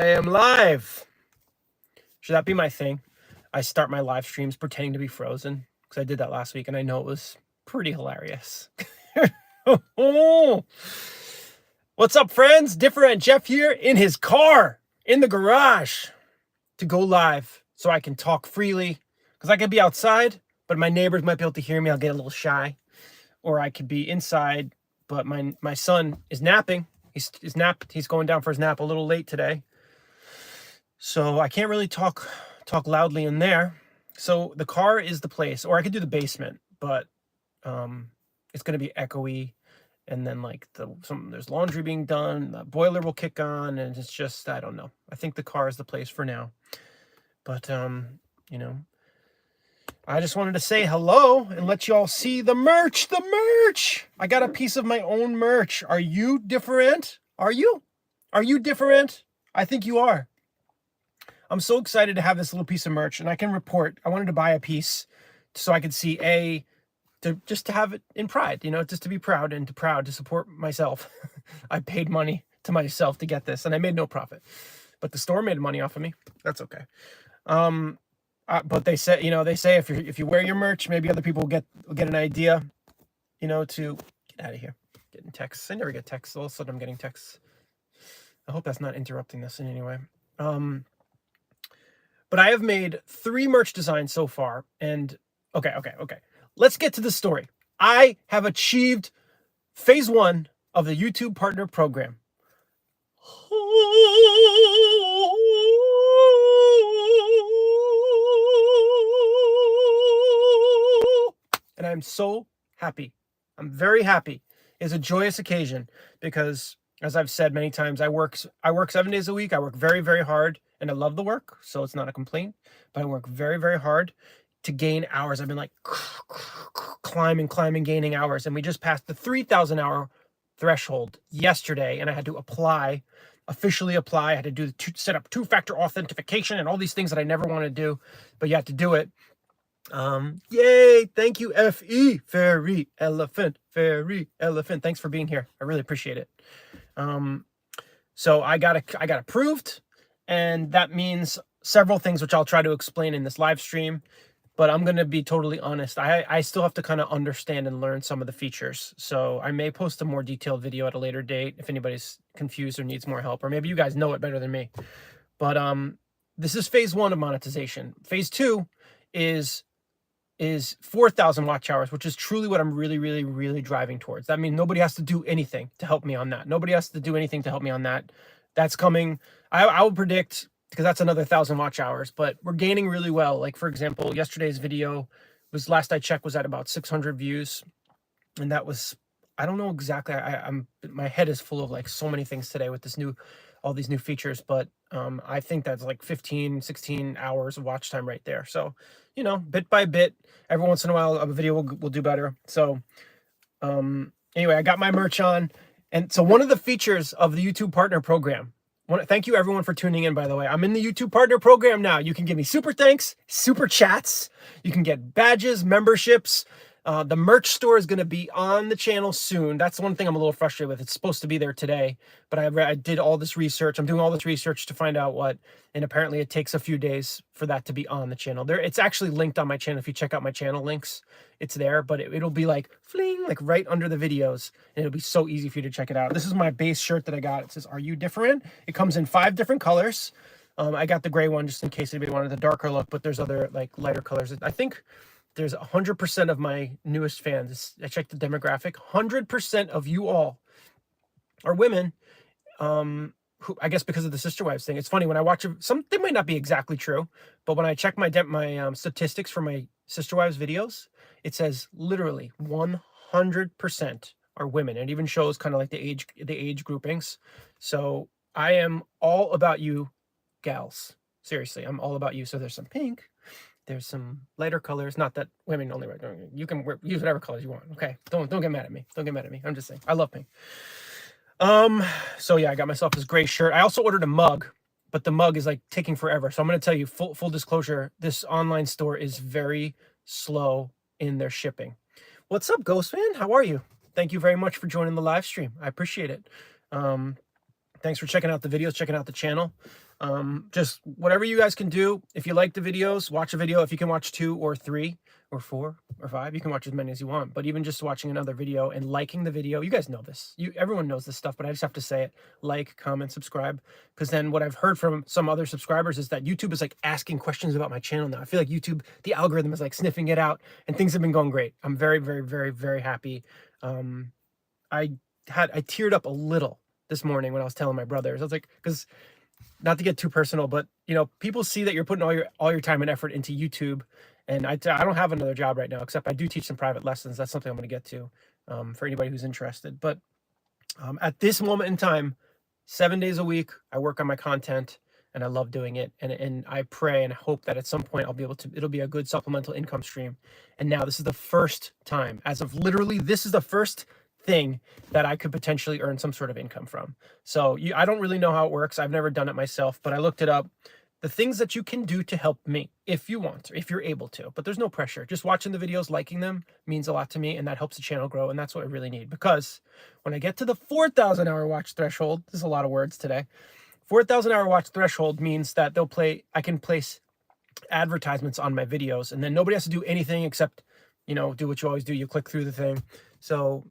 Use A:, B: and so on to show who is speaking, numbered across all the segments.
A: I am live. Should that be my thing? I start my live streams pretending to be frozen because I did that last week and I know it was pretty hilarious. What's up, friends? DiffeRant Jeff here in his car in the garage to go live so I can talk freely because I could be outside, but my neighbors might be able to hear me. I'll get a little shy. Or I could be inside, but my son is napping. He's going down for his nap a little late today. So I can't really talk loudly in there. So the car is the place, or I could do the basement, but it's going to be echoey. And then like there's laundry being done, the boiler will kick on, and it's just, I don't know. I think the car is the place for now. But I just wanted to say hello and let you all see the merch. I got a piece of my own merch. Are you different? Are you different? I think you are. I'm so excited to have this little piece of merch, and I can report. I wanted to buy a piece so I could see just to have it in pride, just to be proud and to support myself. I paid money to myself to get this, and I made no profit, but the store made money off of me. That's okay. But they say, if you wear your merch, maybe other people will get an idea, to get out of here. Getting texts. I never get texts. All of a sudden I'm getting texts. I hope that's not interrupting this in any way. But I have made 3 merch designs so far. And okay. Let's get to the story. I have achieved phase 1 of the YouTube Partner Program. And I'm so happy. I'm very happy. It's a joyous occasion because, as I've said many times, I work 7 days a week. I work very, very hard, and I love the work, so it's not a complaint. But I work very, very hard to gain hours. I've been like climbing, gaining hours, and we just passed the 3,000 hour threshold yesterday, and I had to officially apply. I had to set up 2-factor authentication and all these things that I never want to do, but you have to do it. Yay! Thank you, FE Fairy Elephant. Thanks for being here. I really appreciate it. So I got approved, and that means several things which I'll try to explain in this live stream. But I'm going to be totally honest. I still have to kind of understand and learn some of the features. So I may post a more detailed video at a later date if anybody's confused or needs more help, or maybe you guys know it better than me. But this is phase 1 of monetization. Phase 2 is 4,000 watch hours, which is truly what I'm really, really, really driving towards. That means nobody has to do anything to help me on that. Nobody has to do anything to help me on that. That's coming. I will predict, because that's another 1,000 watch hours, but we're gaining really well. Like, for example, yesterday's video was, last I checked, was at about 600 views. And that was, I don't know exactly. My head is full of like so many things today with all these new features, but I think that's like 15, 16 hours of watch time right there. So, bit by bit, every once in a while, a video will do better. So anyway, I got my merch on. And so one of the features of the YouTube Partner Program, thank you everyone for tuning in, by the way. I'm in the YouTube Partner Program now. You can give me super thanks, super chats. You can get badges, memberships. The merch store is going to be on the channel soon. That's one thing I'm a little frustrated with. It's supposed to be there today, but I did all this research. I'm doing all this research to find out and apparently it takes a few days for that to be on the channel. It's actually linked on my channel. If you check out my channel links, it's there, but it'll be like fling, like right under the videos, and it'll be so easy for you to check it out. This is my base shirt that I got. It says, "Are you different?" It comes in 5 different colors. I got the gray one just in case anybody wanted the darker look, but there's other like lighter colors. I think there's 100% of my newest fans. I checked the demographic. 100% of you all are women. Who, I guess because of the Sister Wives thing. It's funny when I watch they might not be exactly true, but when I check my statistics for my Sister Wives videos, it says literally 100% are women. It even shows kind of like the age groupings. So I am all about you, gals. Seriously, I'm all about you. So there's some pink. There's some lighter colors. Not that women only wear. You can use whatever colors you want. Okay, don't get mad at me. Don't get mad at me. I'm just saying. I love pink. So yeah, I got myself this gray shirt. I also ordered a mug, but the mug is like taking forever. So I'm going to tell you full disclosure. This online store is very slow in their shipping. What's up, Ghost Fan? How are you? Thank you very much for joining the live stream. I appreciate it. Thanks for checking out the videos, checking out the channel. Just whatever you guys can do. If you like the videos, watch a video. If you can watch 2 or 3 or 4 or 5, you can watch as many as you want. But even just watching another video and liking the video, you guys know this. Everyone knows this stuff, but I just have to say it. Like, comment, subscribe. Because then what I've heard from some other subscribers is that YouTube is like asking questions about my channel now. I feel like YouTube, the algorithm is like sniffing it out, and things have been going great. I'm very, very, very, very happy. I teared up a little this morning when I was telling my brothers. I was like, because not to get too personal, but you know, people see that you're putting all your time and effort into YouTube, and I don't have another job right now, except I do teach some private lessons. That's something I'm going to get to for anybody who's interested. But at this moment in time, 7 days a week, I work on my content, and I love doing it. And I pray and hope that at some point I'll be able to. It'll be a good supplemental income stream. And now this is the first time, as of literally, this is the first thing that I could potentially earn some sort of income from. So I don't really know how it works. I've never done it myself, but I looked it up. The things that you can do to help me if you want, if you're able to, but there's no pressure. Just watching the videos, liking them means a lot to me, and that helps the channel grow. And that's what I really need, because when I get to the 4,000 hour watch threshold, this is a lot of words today. 4,000 hour watch threshold means that I can place advertisements on my videos, and then nobody has to do anything except, you know, do what you always do. You click through the thing. So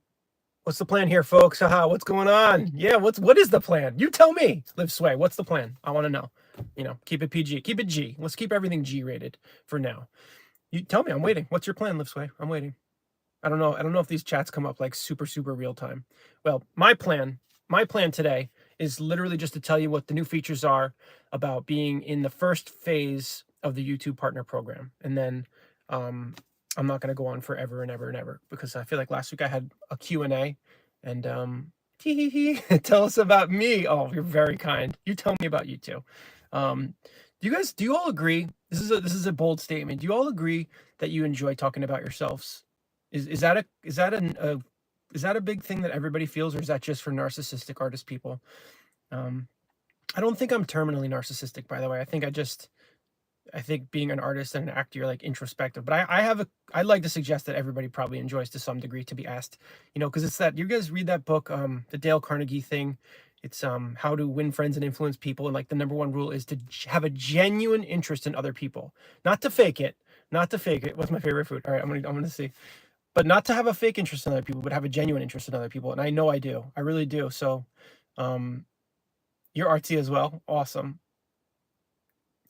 A: what's the plan here, folks? Haha, what's going on? Yeah, what is the plan? You tell me. Live Sway, what's the plan? I want to know. You know, keep it PG. Keep it G. Let's keep everything G rated for now. You tell me. I'm waiting. What's your plan, Live Sway? I'm waiting. I don't know if these chats come up like super, super real time. Well, my plan today is literally just to tell you what the new features are about being in the first phase of the YouTube Partner Program. And then I'm not going to go on forever and ever and ever, because I feel like last week I had a Q&A, and tell us about me. Oh, you're very kind. You tell me about you too. Do you all agree? This is a bold statement. Do you all agree that you enjoy talking about yourselves? Is that a big thing that everybody feels, or is that just for narcissistic artist people? I don't think I'm terminally narcissistic, by the way. I think being an artist and an actor, you're like introspective, but I'd like to suggest that everybody probably enjoys to some degree to be asked, you know, because it's that, you guys read that book, the Dale Carnegie thing. It's How to Win Friends and Influence People. And like the number one rule is to have a genuine interest in other people, not to fake it. What's my favorite food? All right, I'm gonna see, but not to have a fake interest in other people, but have a genuine interest in other people. And I know I do. I really do. So, you're artsy as well. Awesome.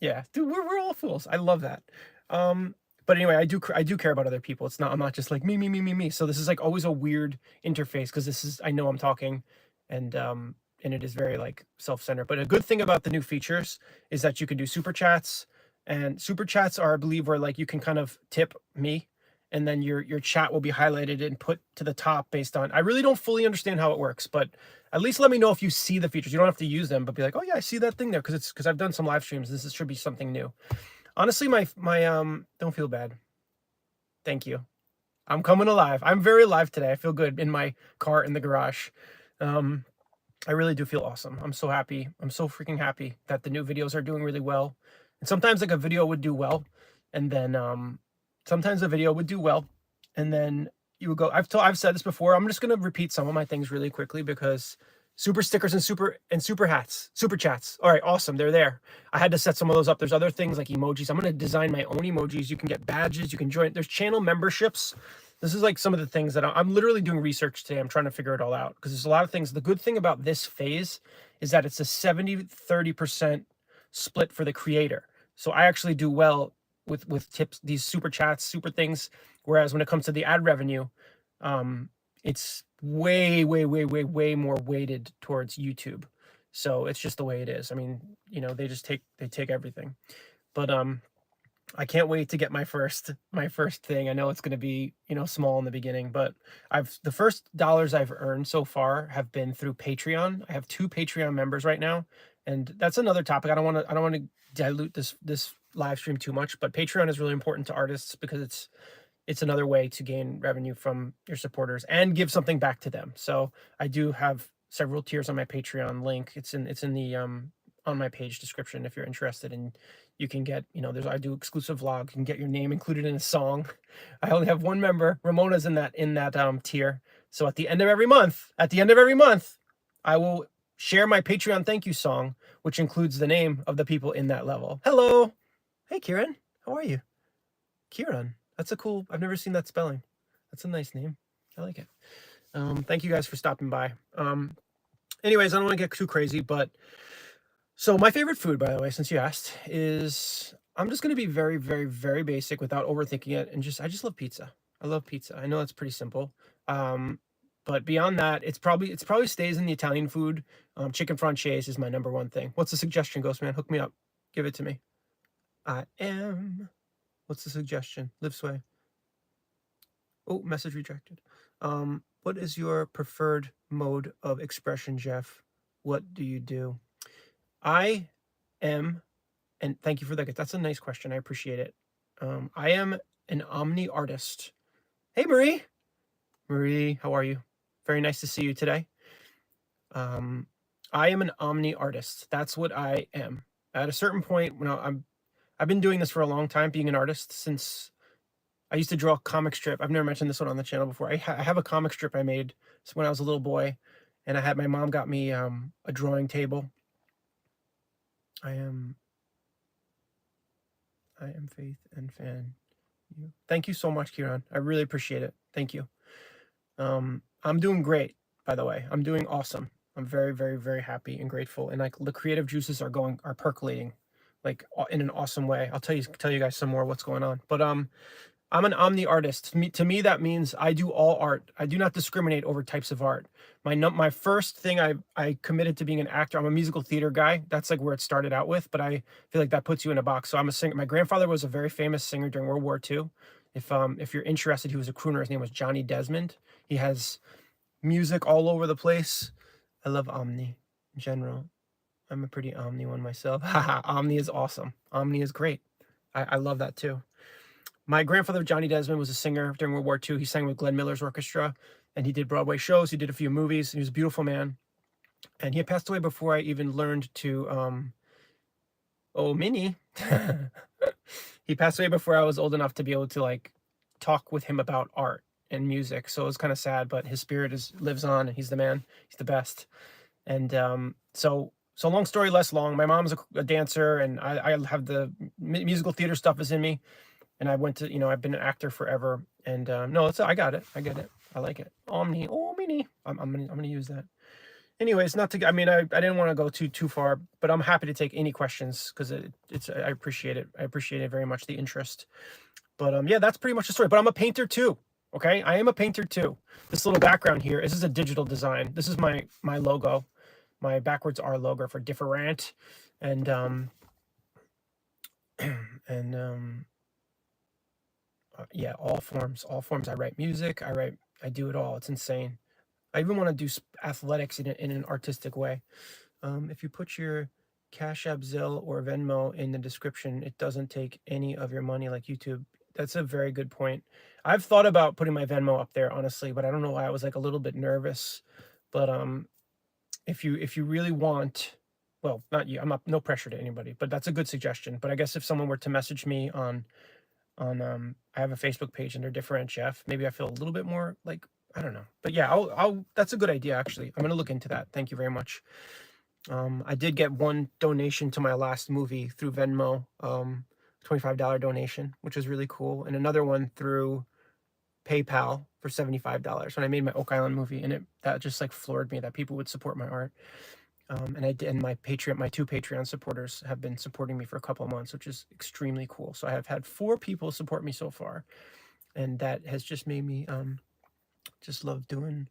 A: Yeah, dude, we're all fools. I love that. But anyway, I do care about other people. I'm not just like me. So this is like always a weird interface, because I know I'm talking, and it is very like self-centered. But a good thing about the new features is that you can do super chats, and super chats are, I believe, where like you can kind of tip me, and then your chat will be highlighted and put to the top based on. I really don't fully understand how it works, but at least let me know if you see the features. You don't have to use them, but be like, oh yeah, I see that thing there, because I've done some live streams. This should be something new. Honestly, my don't feel bad. Thank you. I'm coming alive. I'm very alive today. I feel good in my car in the garage. I really do feel awesome. I'm so happy. I'm so freaking happy that the new videos are doing really well. And sometimes like a video would do well, and then sometimes a video would do well, and then you would go. I've said this before. I'm just gonna repeat some of my things really quickly, because super stickers and super hats, super chats. All right, awesome. They're there. I had to set some of those up. There's other things like emojis. I'm gonna design my own emojis. You can get badges. You can join. There's channel memberships. This is like some of the things that I'm literally doing research today. I'm trying to figure it all out, because there's a lot of things. The good thing about this phase is that it's a 70-30% split for the creator. So I actually do well with tips, these super chats, super things. Whereas when it comes to the ad revenue, it's way more weighted towards YouTube. So it's just the way it is. I mean, you know, they take everything. But I can't wait to get my first thing. I know it's going to be, you know, small in the beginning, but the first dollars I've earned so far have been through Patreon. I have 2 Patreon members right now, and that's another topic. I don't want to dilute this live stream too much, but Patreon is really important to artists, because it's another way to gain revenue from your supporters and give something back to them. So I do have several tiers on my Patreon link. It's in the on my page description if you're interested, and you can get, you know, I do exclusive vlog. You can get your name included in a song. I only have one member. Ramona's in that tier. So at the end of every month, I will share my Patreon thank you song, which includes the name of the people in that level. Hello. Hey, Kieran. How are you? Kieran. That's a cool, I've never seen that spelling. That's a nice name. I like it. Thank you guys for stopping by. Anyways, I don't want to get too crazy, but so my favorite food, by the way, since you asked, is I'm just going to be very, very, very basic without overthinking it, and I just love pizza. I love pizza. I know that's pretty simple, but beyond that, it's probably stays in the Italian food. Chicken franchise is my number one thing. What's the suggestion, Ghostman? Hook me up. Give it to me. I am. What's the suggestion? Live sway. Oh, message rejected. What is your preferred mode of expression, Jeff? What do you do? I am, and thank you for that. That's a nice question. I appreciate it. I am an omni artist. Hey, Marie. Marie, how are you? Very nice to see you today. I am an omni artist. That's what I am. At a certain point, I've been doing this for a long time, being an artist since I used to draw a comic strip. I've never mentioned this one on the channel before. I have a comic strip I made when I was a little boy, and my mom got me a drawing table. I am Faith and fan. Thank you so much, Kieran. I really appreciate it. Thank you. I'm doing great, by the way. I'm doing awesome. I'm very, very, very happy and grateful. And like the creative juices are percolating, like in an awesome way. I'll tell you guys some more what's going on. But I'm an omni artist. To me, that means I do all art. I do not discriminate over types of art. My first thing I committed to being an actor. I'm a musical theater guy. That's like where it started out with. But I feel like that puts you in a box. So I'm a singer. My grandfather was a very famous singer during World War II. If you're interested, he was a crooner. His name was Johnny Desmond. He has music all over the place. I love omni in general. I'm a pretty omni one myself. Haha, omni is awesome. Omni is great. I love that too. My grandfather, Johnny Desmond, was a singer during World War II. He sang with Glenn Miller's orchestra, and he did Broadway shows. He did a few movies. He was a beautiful man. And he had passed away before I even learned to, Minnie. He passed away before I was old enough to be able to, like, talk with him about art and music. So it was kind of sad, but his spirit lives on, and he's the man. He's the best. And so long story less long. My mom's a dancer, and I have the musical theater stuff is in me. And I went to, I've been an actor forever. And no, I got it. I get it. I like it. Omni. I'm gonna use that. Anyways, I didn't want to go too far, but I'm happy to take any questions because I appreciate it. I appreciate it very much, the interest. But yeah, that's pretty much the story. But I'm a painter too. Okay, I am a painter too. This little background here, this is a digital design. This is my logo, my backwards R logo for DiffeRant, and yeah, all forms. I write music. I do it all. It's insane. I even want to do athletics in an artistic way. If you put your Cash App, Zelle, or Venmo in the description, it doesn't take any of your money like YouTube. That's a very good point. I've thought about putting my Venmo up there, honestly, but I don't know why. I was like a little bit nervous. But if you really want, well, not you. No pressure to anybody, but that's a good suggestion. But I guess if someone were to message me on I have a Facebook page under DiffeRant Jeff, maybe I feel a little bit more like, I don't know. But yeah, I'll that's a good idea, actually. I'm gonna look into that. Thank you very much. I did get one donation to my last movie through Venmo, $25 donation, which was really cool, and another one through PayPal for $75 when I made my Oak Island movie, and that just like floored me that people would support my art. And my two Patreon supporters have been supporting me for a couple of months, which is extremely cool. So I have had 4 people support me so far, and that has just made me just love doing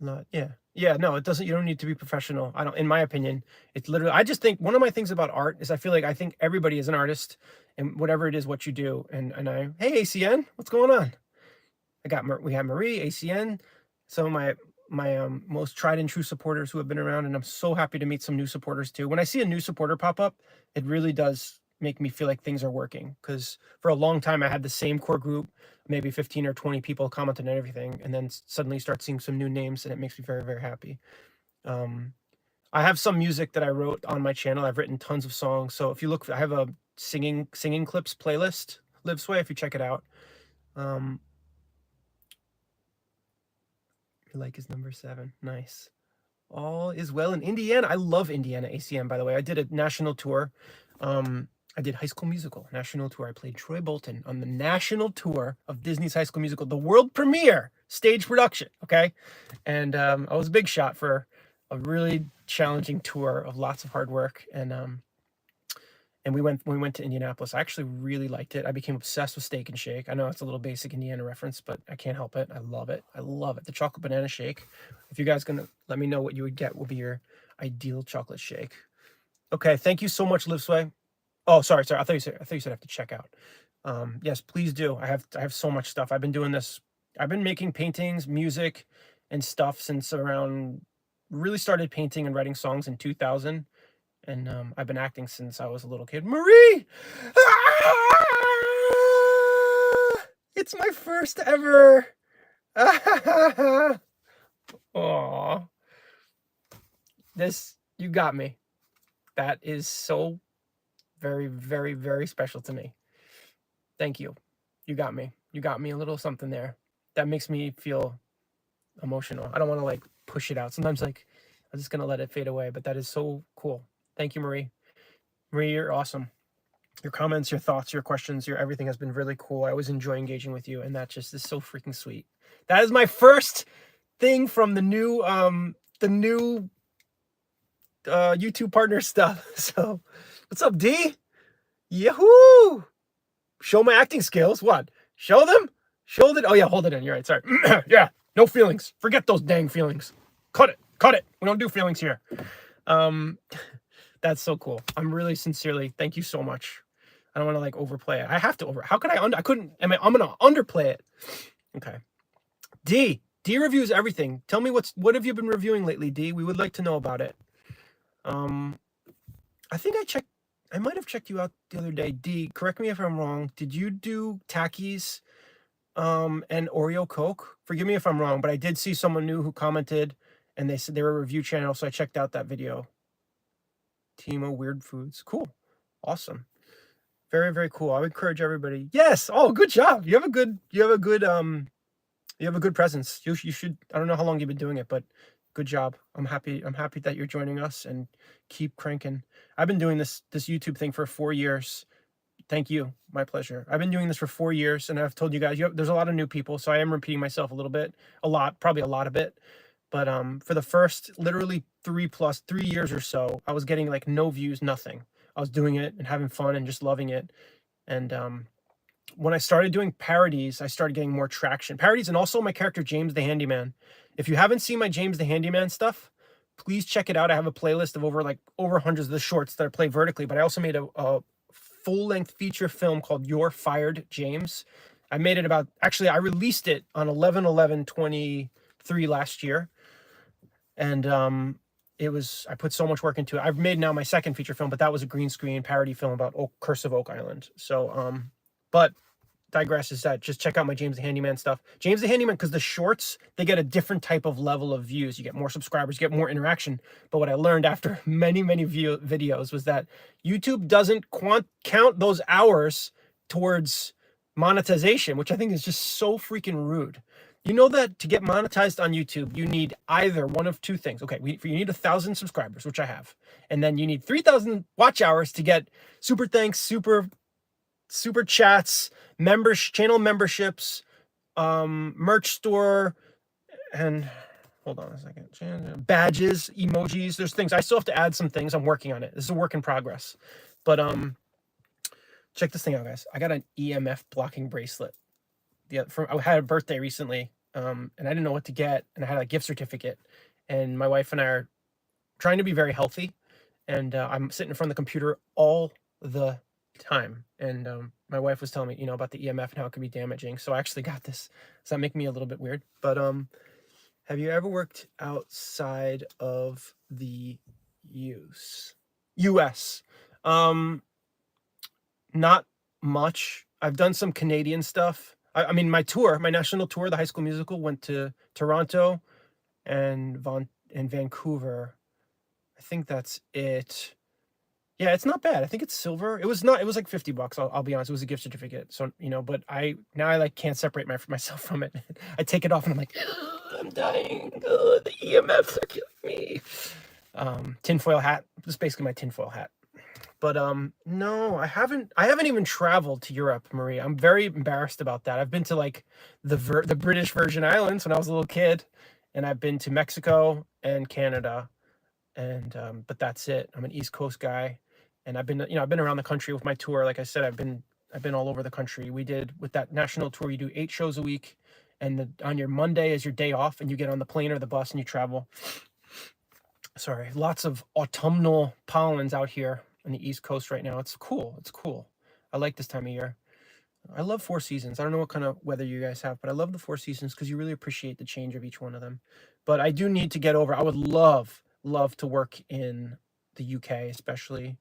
A: no, it doesn't. You don't need to be professional. In my opinion, it's literally, I just think one of my things about art is I think everybody is an artist, and whatever it is what you do. Hey ACN, what's going on? We have Marie, ACN, some of my most tried and true supporters who have been around, and I'm so happy to meet some new supporters too. When I see a new supporter pop up, it really does make me feel like things are working, because for a long time I had the same core group, maybe 15 or 20 people commenting on everything, and then suddenly start seeing some new names, and it makes me very, very happy. I have some music that I wrote on my channel. I've written tons of songs. So if you look, I have a singing clips playlist, Live Sway, if you check it out. Your like is number 7. Nice. All is well in Indiana. I love Indiana ACM, by the way. I did a national tour. I did High School Musical national tour. I played Troy Bolton on the national tour of Disney's High School Musical, the world premiere stage production. Okay, and I was a big shot for a really challenging tour of lots of hard work. And we went to Indianapolis. I actually really liked it. I became obsessed with Steak and Shake. I know it's a little basic Indiana reference, but I can't help it. I love it. I love it. The chocolate banana shake. If you guys gonna let me know what you would get, will be your ideal chocolate shake. Okay, thank you so much, Livesway. Oh, sorry. I thought you said I have to check out. Yes, please do. I have so much stuff. I've been doing this. I've been making paintings, music, and stuff since around. Really started painting and writing songs in 2000. And I've been acting since I was a little kid. Marie! Ah! It's my first ever. Aww. This, you got me. That is so very, very, very special to me. Thank you. You got me. You got me a little something there. That makes me feel emotional. I don't want to like push it out. Sometimes like I'm just going to let it fade away, but that is so cool. Thank you, Marie. Marie, you're awesome. Your comments, your thoughts, your questions, your everything has been really cool. I always enjoy engaging with you, and that just is so freaking sweet. That is my first thing from the new YouTube partner stuff. So, what's up, D? Yahoo! Show my acting skills. What? Show them? Show it. Oh yeah, hold it in. You're right. Sorry. Yeah, no feelings. Forget those dang feelings. Cut it. Cut it. We don't do feelings here. That's so cool. I'm really sincerely, thank you so much. I don't want to like overplay it. I have to how could I couldn't, I'm gonna underplay it. Okay. D reviews everything. Tell me what have you been reviewing lately, D? We would like to know about it. I think I might have checked you out the other day. D, correct me if I'm wrong. Did you do Takis and Oreo Coke? Forgive me if I'm wrong, but I did see someone new who commented and they said they were a review channel, so I checked out that video. Timo Weird Foods. Cool. Awesome. Very, very cool. I would encourage everybody. Yes. Oh, good job. You have a good presence. You should, I don't know how long you've been doing it, but good job. I'm happy that you're joining us and keep cranking. I've been doing this YouTube thing for 4 years. Thank you. My pleasure. I've been doing this for 4 years, and I've told you guys, there's a lot of new people, so I am repeating myself a little bit, probably a lot of it. But for the first literally 3 years or so, I was getting like no views, nothing. I was doing it and having fun and just loving it. And when I started doing parodies, I started getting more traction. Parodies and also my character, James the Handyman. If you haven't seen my James the Handyman stuff, please check it out. I have a playlist of over hundreds of the shorts that I play vertically, but I also made a full-length feature film called You're Fired, James. I made it I released it on 11/11/23 last year. And I put so much work into it. I've made now my second feature film, but that was a green screen parody film about Curse of Oak Island. So, but digresses that. Just check out my James the Handyman stuff. James the Handyman, because the shorts, they get a different type of level of views. You get more subscribers, you get more interaction. But what I learned after many videos was that YouTube doesn't count those hours towards monetization, which I think is just so freaking rude. You know that to get monetized on YouTube, you need either one of two things. Okay, you need 1,000 subscribers, which I have. And then you need 3,000 watch hours to get super thanks, super chats, channel memberships, merch store, and hold on a second, badges, emojis. There's things. I still have to add some things. I'm working on it. This is a work in progress. But check this thing out, guys. I got an EMF blocking bracelet. I had a birthday recently, and I didn't know what to get, and I had a gift certificate, and my wife and I are trying to be very healthy, and I'm sitting in front of the computer all the time, and my wife was telling me, about the EMF and how it can be damaging, so I actually got this. Does that make me a little bit weird? But have you ever worked outside of the US? Not much. I've done some Canadian stuff. I mean, my national tour, the High School Musical, went to Toronto and Vancouver. I think that's it. Yeah, it's not bad. I think it's silver. It was not. It was like $50. I'll be honest. It was a gift certificate. So but I like can't separate myself from it. I take it off and I'm like, I'm dying. The EMFs are killing me. Tinfoil hat. This is basically my tinfoil hat. But no, I haven't even traveled to Europe, Marie. I'm very embarrassed about that. I've been to like the British Virgin Islands when I was a little kid, and I've been to Mexico and Canada, and but that's it. I'm an East Coast guy, and I've been around the country with my tour. Like I said, I've been all over the country. We did with that national tour, you do 8 shows a week, and on your Monday is your day off, and you get on the plane or the bus and you travel. Sorry, lots of autumnal pollens out here on the East Coast right now. It's cool. It's cool. I like this time of year. I love 4 seasons. I don't know what kind of weather you guys have, but I love the 4 seasons because you really appreciate the change of each one of them. But I do need to get over. I would love to work in the UK, especially,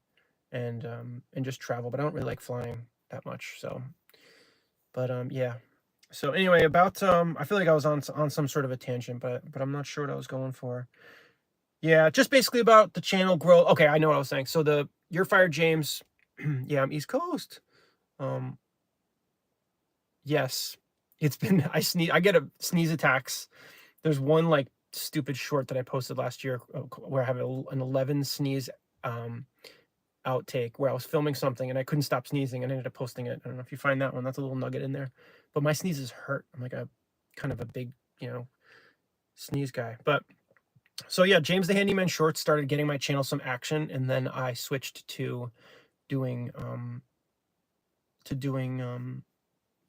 A: and just travel. But I don't really like flying that much. So, but yeah. So anyway, about I feel like I was on some sort of a tangent, but I'm not sure what I was going for. Yeah, just basically about the channel growth. Okay, I know what I was saying. So You're Fired James. Yeah, I'm East Coast. Yes. It's been I get a sneeze attacks. There's one like stupid short that I posted last year where I have an 11 sneeze outtake where I was filming something and I couldn't stop sneezing and I ended up posting it. I don't know if you find that one. That's a little nugget in there. But my sneezes hurt. I'm like a kind of a big, sneeze guy. But so yeah, James the Handyman Shorts started getting my channel some action, and then I switched to doing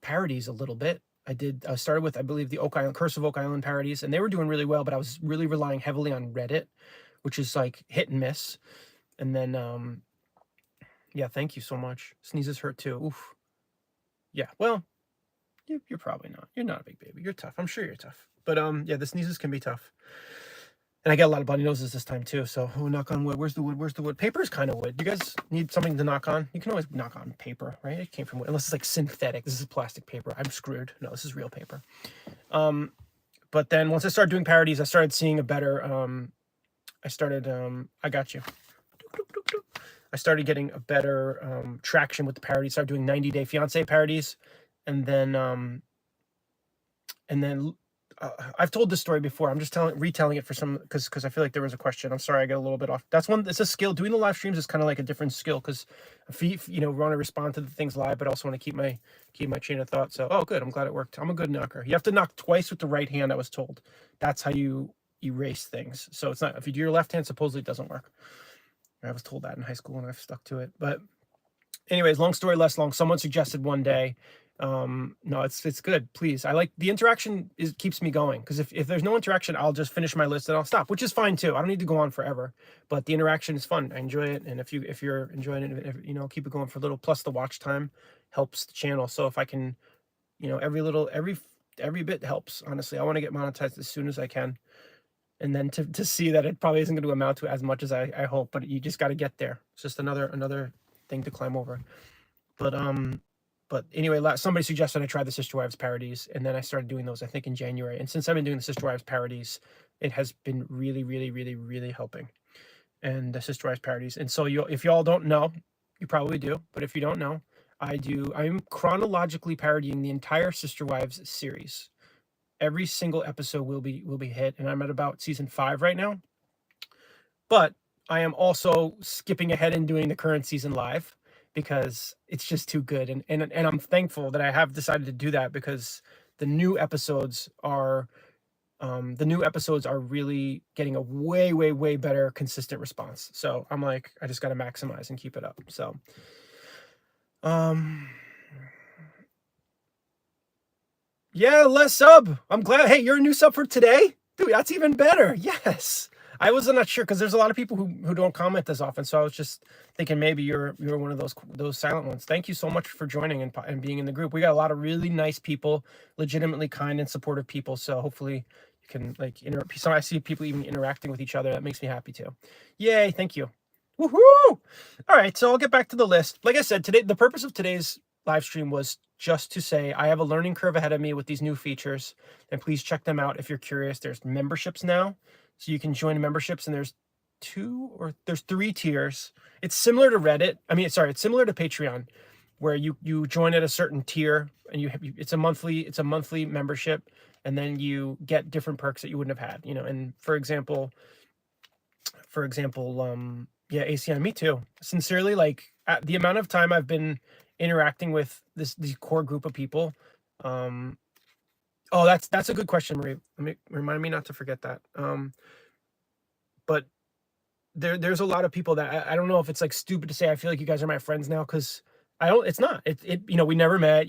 A: parodies a little bit. I started with, I believe, the Curse of Oak Island parodies, and they were doing really well, but I was really relying heavily on Reddit, which is like hit and miss. And then yeah, thank you so much. Sneezes hurt too. Oof. Yeah, well, you're probably not. You're not a big baby. You're tough. I'm sure you're tough. But yeah, the sneezes can be tough. And I got a lot of bloody noses this time too. So knock on wood. Where's the wood? Where's the wood? Paper is kind of wood. You guys need something to knock on? You can always knock on paper, right? It came from wood, unless it's like synthetic. This is plastic paper. I'm screwed. No, this is real paper. But then once I started doing parodies, I started seeing a better. I got you. I started getting a better traction with the parodies. Started doing 90 Day Fiance parodies, and then I've told this story before. I'm just retelling it for some because I feel like there was a question. I'm sorry, I got a little bit off. That's one. It's a skill. Doing the live streams is kind of like a different skill because if you want to respond to the things live, but also want to keep my chain of thought. So good. I'm glad it worked. I'm a good knocker. You have to knock twice with the right hand. I was told. That's how you erase things. So it's not if you do your left hand. Supposedly it doesn't work. I was told that in high school and I've stuck to it. But anyways, long story less long. Someone suggested one day. No, it's good. Please. I like the interaction keeps me going because if there's no interaction, I'll just finish my list and I'll stop, which is fine too. I don't need to go on forever, but the interaction is fun. I enjoy it. And if you're enjoying it, keep it going for a little, plus the watch time helps the channel. So if I can, every bit helps. Honestly, I want to get monetized as soon as I can. And then to see that it probably isn't going to amount to as much as I hope, but you just got to get there. It's just another thing to climb over. But anyway, somebody suggested I try the Sister Wives parodies, and then I started doing those, I think, in January. And since I've been doing the Sister Wives parodies, it has been really, really, really, really helping. And the Sister Wives parodies. And so if y'all don't know, you probably do, but if you don't know, I'm chronologically parodying the entire Sister Wives series. Every single episode will be hit, and I'm at about season 5 right now. But I am also skipping ahead and doing the current season live because it's just too good. And I'm thankful that I have decided to do that because the new episodes are really getting a way, way, way better consistent response. So I'm like, I just got to maximize and keep it up. So, yeah, less sub. I'm glad. Hey, you're a new sub for today? Dude, that's even better. Yes. I was not sure because there's a lot of people who don't comment as often. So I was just thinking maybe you're one of those silent ones. Thank you so much for joining and being in the group. We got a lot of really nice people, legitimately kind and supportive people. So hopefully you can so I see people even interacting with each other. That makes me happy too. Yay, thank you. Woohoo! All right, so I'll get back to the list. Like I said, the purpose of today's live stream was just to say I have a learning curve ahead of me with these new features, and please check them out if you're curious. There's memberships now, so you can join memberships, and there's there's 3 tiers. It's similar to Reddit. I mean, sorry, it's similar to Patreon, where you join at a certain tier and it's a monthly membership, and then you get different perks that you wouldn't have had, and for example, yeah, ACN, me too. Sincerely, like the amount of time I've been interacting with this core group of people. Oh, that's a good question, Marie. Remind me not to forget that. But there's a lot of people that I don't know if it's like stupid to say I feel like you guys are my friends now, because I don't. It's not. We never met.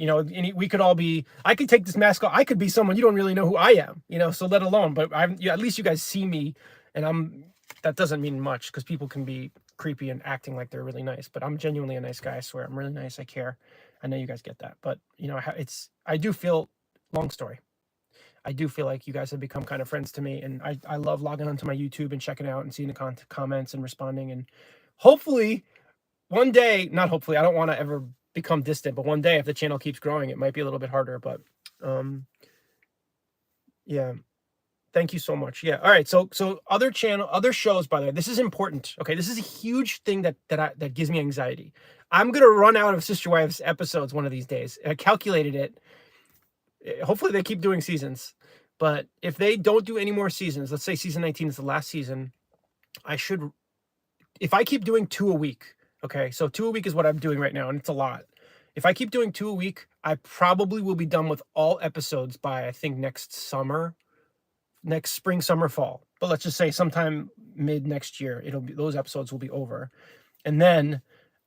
A: We could all be. I could take this mask off. I could be someone you don't really know who I am. So let alone. But at least you guys see me, and that doesn't mean much, because people can be creepy and acting like they're really nice. But I'm genuinely a nice guy. I swear, I'm really nice. I care. I know you guys get that. But I do feel. Long story. I do feel like you guys have become kind of friends to me, and I love logging onto my YouTube and checking out and seeing the comments and responding, and hopefully one day, not hopefully, I don't want to ever become distant, but one day if the channel keeps growing, it might be a little bit harder, but yeah, thank you so much. Yeah, all right, so other shows, by the way, this is important. Okay, this is a huge thing that gives me anxiety. I'm gonna run out of Sister Wives episodes one of these days. I calculated it. Hopefully they keep doing seasons, but if they don't do any more seasons, let's say season 19 is the last season, if I keep doing 2 a week, okay, so 2 a week is what I'm doing right now, and it's a lot. If I keep doing 2 a week, I probably will be done with all episodes by, I think, next spring, summer, fall. But let's just say sometime mid next year, those episodes will be over. And then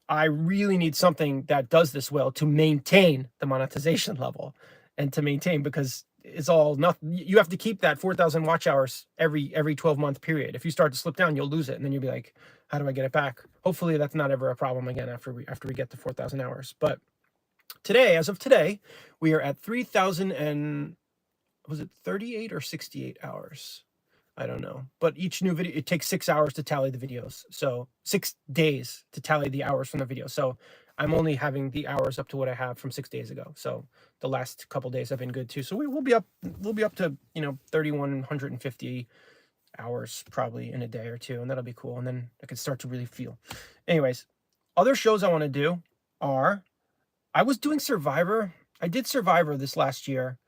A: I really need something that does this well to maintain the monetization level. And to maintain, because it's all nothing. You have to keep that 4,000 watch hours every 12-month period. If you start to slip down, you'll lose it, and then you'll be like, how do I get it back? Hopefully that's not ever a problem again after we get to 4,000 hours. But as of today, we are at 3,000 and was it 38 or 68 hours? I don't know. But each new video, it takes 6 hours to tally the videos. So 6 days to tally the hours from the video. So I'm only having the hours up to what I have from 6 days ago. So the last couple days have been good too. So we'll be up to 3,150 hours probably in a day or two, and that'll be cool. And then I can start to really feel. Anyways, other shows I want to do are, I was doing Survivor. I did Survivor this last year,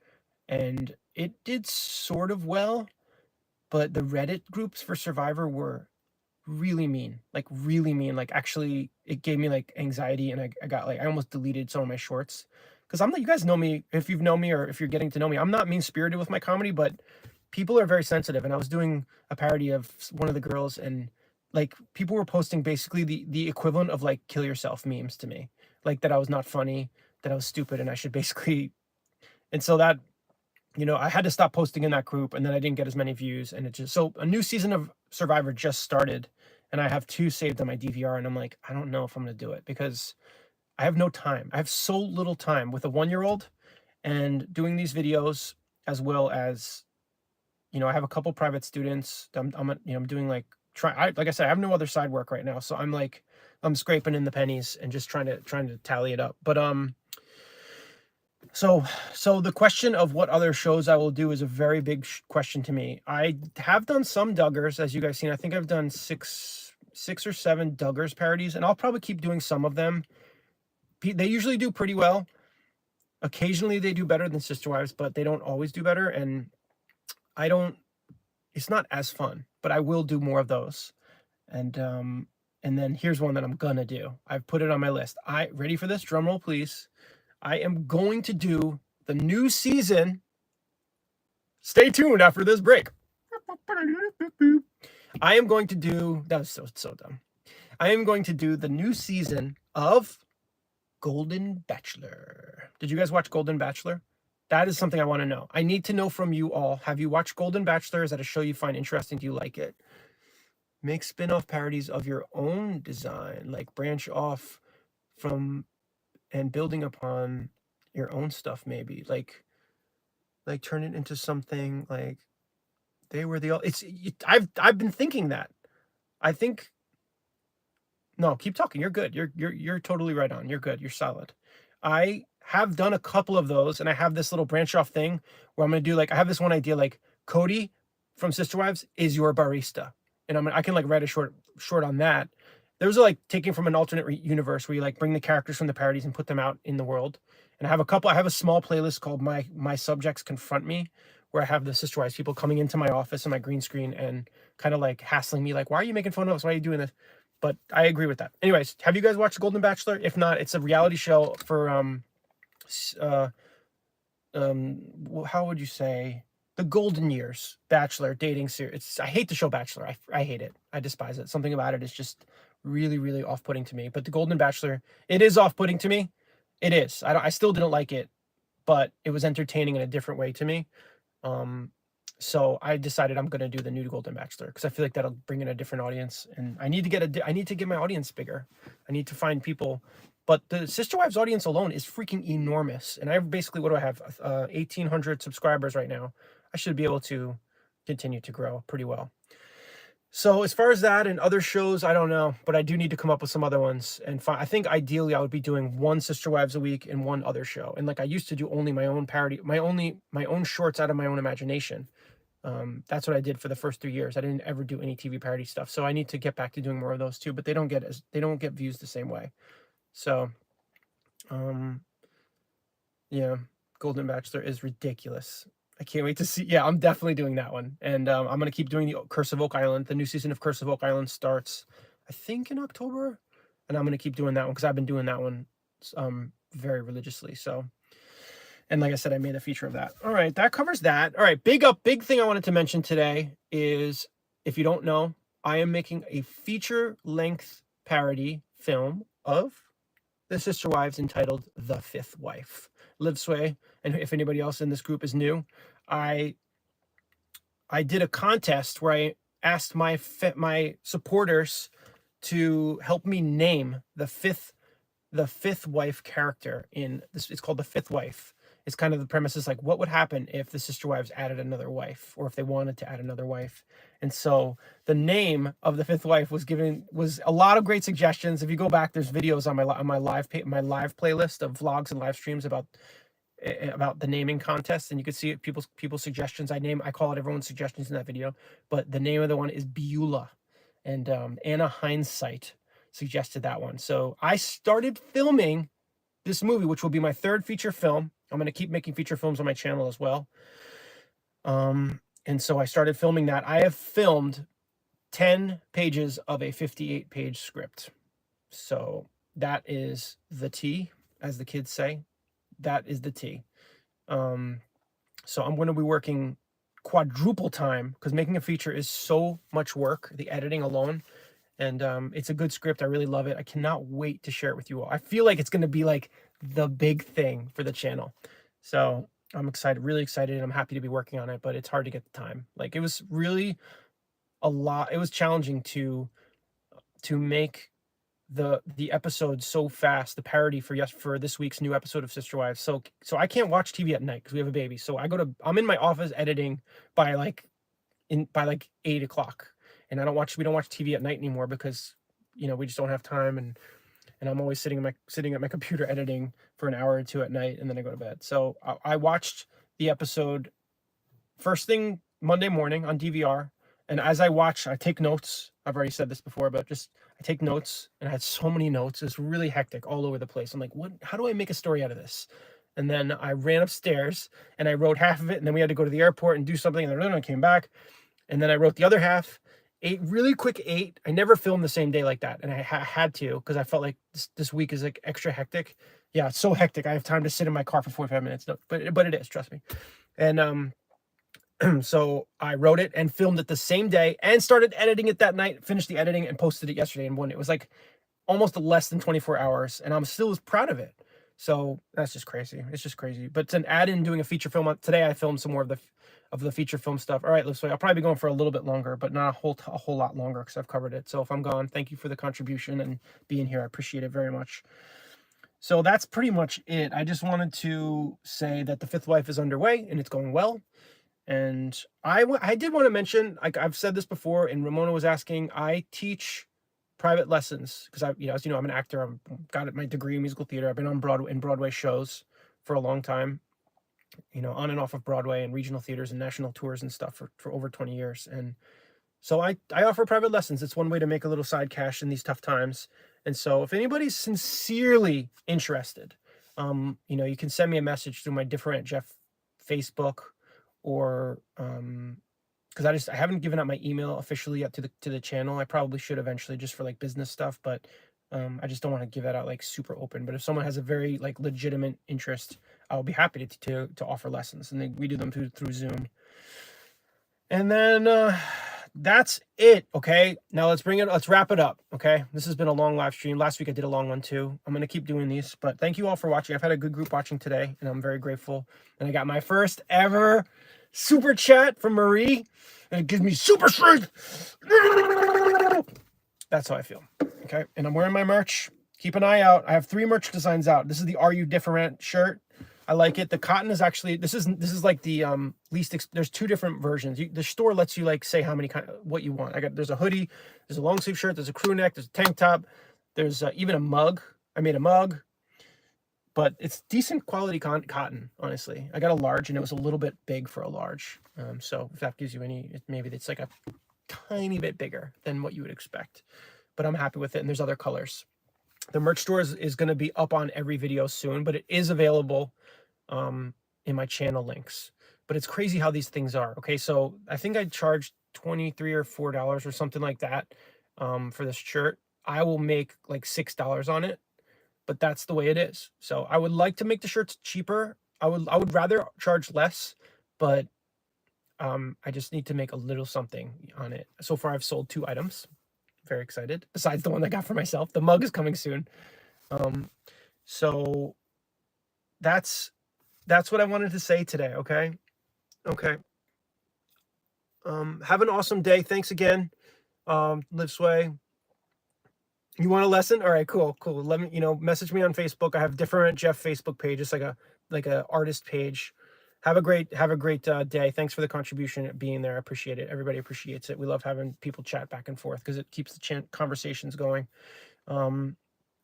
A: and it did sort of well, but the Reddit groups for Survivor were really mean. Like actually it gave me like anxiety, and I got I almost deleted some of my shorts, because you guys know me, if you've known me or if you're getting to know me, I'm not mean-spirited with my comedy, but people are very sensitive. And I was doing a parody of one of the girls, and like people were posting basically the equivalent of like kill yourself memes to me, like that I was not funny, that I was stupid, and I should basically, and so that I had to stop posting in that group, and then I didn't get as many views, and so a new season of Survivor just started, and I have 2 saved on my DVR, and I'm like, I don't know if I'm going to do it, because I have no time. I have so little time with a 1-year-old and doing these videos, as well as, I have a couple private students. I'm doing like I said, I have no other side work right now. So I'm scraping in the pennies and just trying to tally it up. But, so the question of what other shows I will do is a very big question to me. I have done some Duggars, as you guys seen. I think I've done 6 or 7 Duggars parodies, and I'll probably keep doing some of them. They usually do pretty well. Occasionally they do better than Sister Wives, but they don't always do better. And it's not as fun, but I will do more of those. And then here's one that I'm gonna do. I've put it on my list. Ready for this? Drum roll, please. I am going to do the new season. Stay tuned after this break. I am going to do, that was so dumb. I am going to do the new season of Golden Bachelor. Did you guys watch Golden Bachelor? That is something I want to know. I need to know from you all. Have you watched Golden Bachelor? Is that a show you find interesting? Do you like it? Make spin-off parodies of your own design, like branch off from and building upon your own stuff, maybe. Like turn it into something like they were the... I've been thinking that. I think... No, keep talking. You're good. You're totally right on. You're good. You're solid. I have done a couple of those, and I have this little branch off thing where I'm going to do I have this one idea, like Cody from Sister Wives is your barista. and I can like write a short on that. Those are like taking from an alternate universe where you like bring the characters from the parodies and put them out in the world. And I have a small playlist called My Subjects Confront Me, where I have the Sister Wives people coming into my office and my green screen and kind of like hassling me, like, why are you making fun of us? Why are you doing this? But I agree with that. Anyways, have you guys watched Golden Bachelor? If not, it's a reality show for how would you say, the golden years Bachelor dating series. I hate the show Bachelor. I hate it. I despise it. Something about it is just really, really off-putting to me. But the Golden Bachelor, it is off-putting to me. It is. I still didn't like it, but it was entertaining in a different way to me. So I decided I'm going to do the new Golden Bachelor because I feel like that'll bring in a different audience, and I need to get my audience bigger. I need to find people, but the Sister Wives audience alone is freaking enormous. And I basically, what do I have? 1,800 subscribers right now. I should be able to continue to grow pretty well. So as far as that and other shows, I don't know, but I do need to come up with some other ones. And I think ideally I would be doing one Sister Wives a week and one other show. And like I used to do only my own parody, my own shorts out of my own imagination. That's what I did for the first 3 years. I didn't ever do any TV parody stuff. So I need to get back to doing more of those too, but they don't get views the same way. So, yeah, Golden Bachelor is ridiculous. I can't wait to see. Yeah, I'm definitely doing that one. And I'm going to keep doing the Curse of Oak Island. The new season of Curse of Oak Island starts, I think, in October. And I'm going to keep doing that one because I've been doing that one very religiously. So, and like I said, I made a feature of that. All right, that covers that. All right, big thing I wanted to mention today is, if you don't know, I am making a feature-length parody film of the Sister Wives entitled The Fifth Wife. Liv Sway, and if anybody else in this group is new, I did a contest where I asked my supporters to help me name the fifth wife character in this. It's called The Fifth Wife. It's kind of the premise is like, what would happen if the Sister Wives added another wife, or if they wanted to add another wife. And so the name of The Fifth Wife was a lot of great suggestions. If you go back, there's videos on my live playlist of vlogs and live streams about the naming contest, and you can see people's suggestions. I call it everyone's suggestions in that video, but the name of the one is Beulah, and Anna Hindsight suggested that one. So I started filming this movie, which will be my third feature film. I'm going to keep making feature films on my channel as well. And so I started filming that. I have filmed 10 pages of a 58-page script. So that is the T, as the kids say. That is the T. So I'm going to be working quadruple time because making a feature is so much work, the editing alone. And it's a good script. I really love it. I cannot wait to share it with you all. I feel like it's going to be like the big thing for the channel. So I'm excited, really excited, and I'm happy to be working on it, but it's hard to get the time. Like, it was really a lot. It was challenging to make the episode so fast, the parody for this week's new episode of Sister Wives. So I can't watch TV at night because we have a baby. So I'm in my office editing by like 8 o'clock. And we don't watch TV at night anymore because, we just don't have time. And I'm always sitting at my computer editing for an hour or two at night, and then I go to bed. So I watched the episode first thing Monday morning on DVR. And as I watch, I take notes. I've already said this before, but I take notes, and I had so many notes. It's really hectic all over the place. I'm like, how do I make a story out of this? And then I ran upstairs and I wrote half of it. And then we had to go to the airport and do something. And then I came back, and then I wrote the other half. 8 really quick 8. I never filmed the same day like that, and I had to because I felt like this week is like extra hectic. Yeah, it's so hectic. I have time to sit in my car for 45 minutes. No, but it is, trust me. And so I wrote it and filmed it the same day and started editing it that night. Finished the editing and posted it yesterday. And it was like almost less than 24 hours, and I'm still proud of it. So that's just crazy. It's just crazy. But to add in doing a feature film today, I filmed some more of the feature film stuff. All right, let's I'll probably be going for a little bit longer, but not a whole lot longer because I've covered it. So if I'm gone, thank you for the contribution and being here. I appreciate it very much. So that's pretty much it. I just wanted to say that The Fifth Wife is underway and it's going well. And I did want to mention, like I've said this before, and Ramona was asking, I teach private lessons because as you know, I'm an actor. I've got my degree in musical theater. I've been on Broadway shows for a long time, on and off of Broadway and regional theaters and national tours and stuff for over 20 years. And So I offer private lessons. It's one way to make a little side cash in these tough times. And so if anybody's sincerely interested, you know, you can send me a message through my DiffeRant Jeff Facebook, or because I haven't given out my email officially yet to the channel. I probably should eventually, just for like business stuff, but I just don't want to give that out like super open. But if someone has a very like legitimate interest, I'll be happy to offer lessons, and we do them through Zoom. And then that's it. Okay, now let's wrap it up. Okay, this has been a long live stream. Last week I did a long one too. I'm gonna keep doing these, but thank you all for watching. I've had a good group watching today, and I'm very grateful. And I got my first ever super chat from Marie, and it gives me super strength. That's how I feel. Okay, and I'm wearing my merch. Keep an eye out. I have 3 merch designs out. This is the Are You DiffeRant shirt. I like it. The cotton is actually, this is like the there's 2 different versions. The store lets you like say how many what you want. There's a hoodie, there's a long sleeve shirt, there's a crew neck, there's a tank top, there's even a mug. I made a mug, but it's decent quality cotton, honestly. I got a large and it was a little bit big for a large. So if that gives you maybe it's like a tiny bit bigger than what you would expect, but I'm happy with it. And there's other colors. The merch store is going to be up on every video soon, but it is available in my channel links. But it's crazy how these things are. Okay, so I think I charged $23 or $4 or something like that for this shirt. I will make like $6 on it, but that's the way it is. So I would like to make the shirts cheaper. I would rather charge less, but I just need to make a little something on it. So far I've sold 2 items. Very excited, besides the one I got for myself. The mug is coming soon. So that's what I wanted to say today. Okay. Have an awesome day. Thanks again. Live Sway. You want a lesson? All right, cool. Let me, message me on Facebook. I have DiffeRant Jeff Facebook page. It's like a artist page. Have a great day. Thanks for the contribution, being there. I appreciate it. Everybody appreciates it. We love having people chat back and forth because it keeps the conversations going. All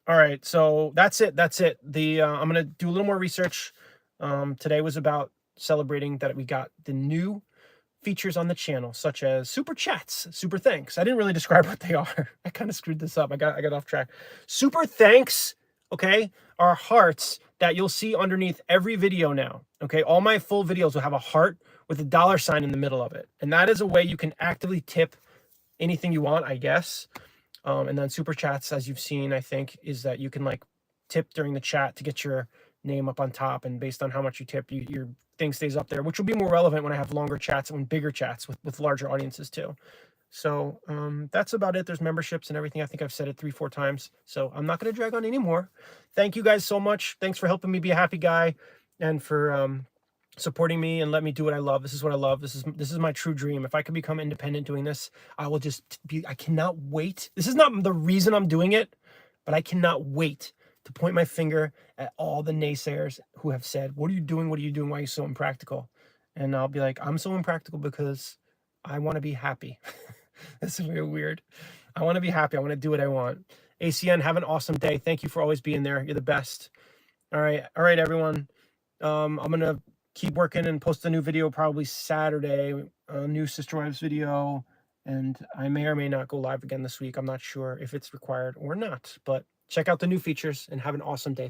A: right, so that's it. I'm gonna do a little more research. Today was about celebrating that we got the new features on the channel, such as super chats, super thanks. I didn't really describe what they are. I kind of screwed this up. I got off track. Super thanks, okay, are hearts that you'll see underneath every video now. Okay, all my full videos will have a heart with a $ in the middle of it, and that is a way you can actively tip anything you want, I guess. And then super chats, as you've seen, I think, is that you can like tip during the chat to get your name up on top, and based on how much you tip, your thing stays up there, which will be more relevant when I have longer chats and bigger chats with larger audiences too. So that's about it. There's memberships and everything. I think I've said it 3-4 times, so I'm not going to drag on anymore. Thank you guys so much. Thanks for helping me be a happy guy, and for supporting me and let me do what I love. This is what I love. This is my true dream. If I could become independent doing this, I will just be. I cannot wait. This is not the reason I'm doing it, but I cannot wait to point my finger at all the naysayers who have said, what are you doing? What are you doing? Why are you so impractical? And I'll be like, I'm so impractical because I want to be happy. This is very weird. I want to be happy. I want to do what I want. ACN, have an awesome day. Thank you for always being there. You're the best. All right, everyone. I'm going to keep working and post a new video probably Saturday, a new Sister Wives video. And I may or may not go live again this week. I'm not sure if it's required or not, but check out the new features and have an awesome day.